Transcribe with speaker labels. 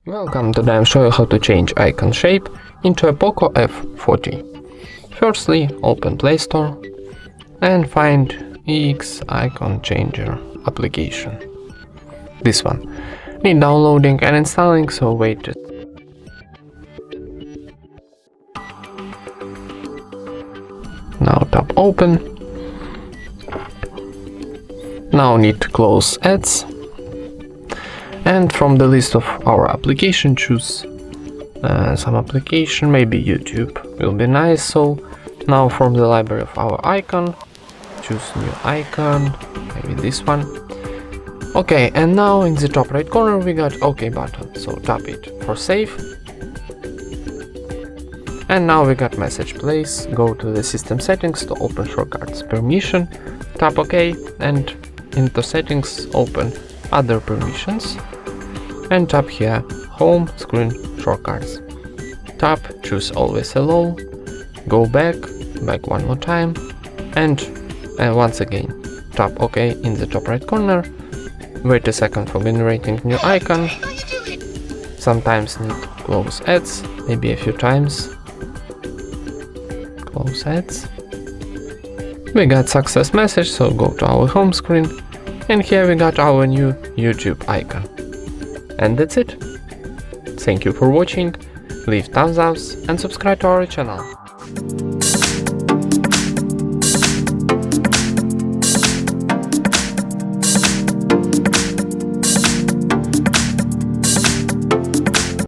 Speaker 1: Welcome, today I'll show you how to change icon shape into a POCO F4. Firstly, open Play Store and find EX Icon Changer application. This one. Need downloading and installing, so wait. Now tap open. Now need to close ads. And from the list of our application, choose some application, maybe YouTube will be nice. So now from the library of our icon, choose new icon, maybe this one. Okay, and now in the top right corner we got OK button, so tap it for save. And now we got message place. Go to the system settings to open shortcuts permission, tap OK, and into settings open other permissions and tap here home screen shortcuts. Tap choose always hello, go back one more time, and once again tap OK in the top right corner. Wait a second for generating new icon. Sometimes need to close ads, maybe a few times. Close ads. We got success message, so go to our home screen, and here we got our new YouTube icon. And that's it. Thank you for watching, leave thumbs up and subscribe to our channel.